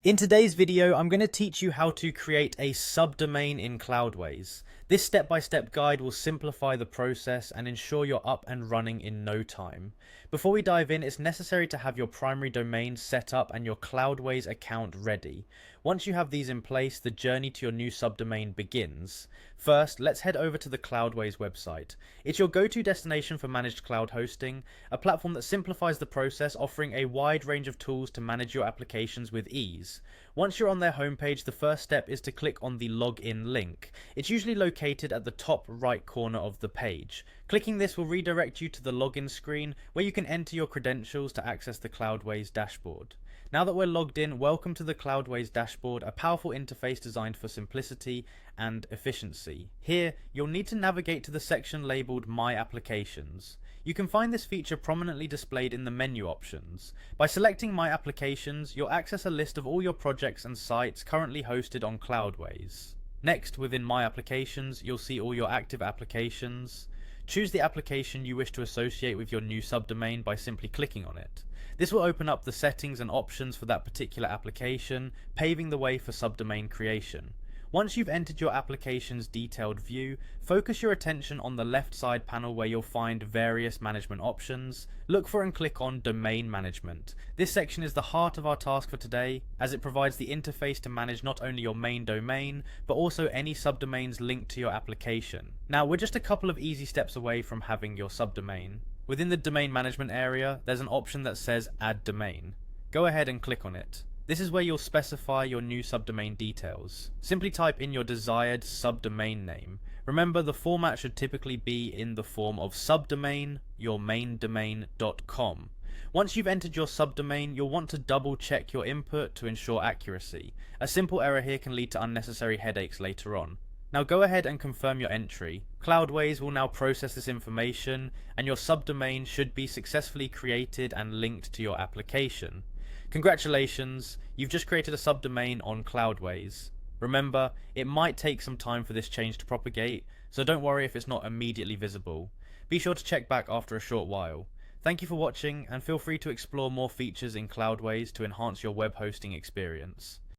In today's video, I'm going to teach you how to create a subdomain in Cloudways. This step-by-step guide will simplify the process and ensure you're up and running in no time. Before we dive in, it's necessary to have your primary domain set up and your Cloudways account ready. Once you have these in place, the journey to your new subdomain begins. First, let's head over to the Cloudways website. It's your go-to destination for managed cloud hosting, a platform that simplifies the process, offering a wide range of tools to manage your applications with ease. Once you're on their homepage, the first step is to click on the login link. It's usually located at the top right corner of the page. Clicking this will redirect you to the login screen where you can enter your credentials to access the Cloudways dashboard. Now that we're logged in, welcome to the Cloudways dashboard, a powerful interface designed for simplicity and efficiency. Here, you'll need to navigate to the section labeled My Applications. You can find this feature prominently displayed in the menu options. By selecting My Applications, you'll access a list of all your projects and sites currently hosted on Cloudways. Next, within My Applications, you'll see all your active applications. Choose the application you wish to associate with your new subdomain by simply clicking on it. This will open up the settings and options for that particular application, paving the way for subdomain creation. Once you've entered your application's detailed view, focus your attention on the left side panel where you'll find various management options. Look for and click on Domain Management. This section is the heart of our task for today, as it provides the interface to manage not only your main domain, but also any subdomains linked to your application. Now, we're just a couple of easy steps away from having your subdomain. Within the Domain Management area, there's an option that says Add Domain. Go ahead and click on it. This is where you'll specify your new subdomain details. Simply type in your desired subdomain name. Remember, the format should typically be in the form of subdomain, yourmaindomain.com. Once you've entered your subdomain, you'll want to double check your input to ensure accuracy. A simple error here can lead to unnecessary headaches later on. Now go ahead and confirm your entry. Cloudways will now process this information, and your subdomain should be successfully created and linked to your application. Congratulations, you've just created a subdomain on Cloudways. Remember, it might take some time for this change to propagate, so don't worry if it's not immediately visible. Be sure to check back after a short while. Thank you for watching, and feel free to explore more features in Cloudways to enhance your web hosting experience.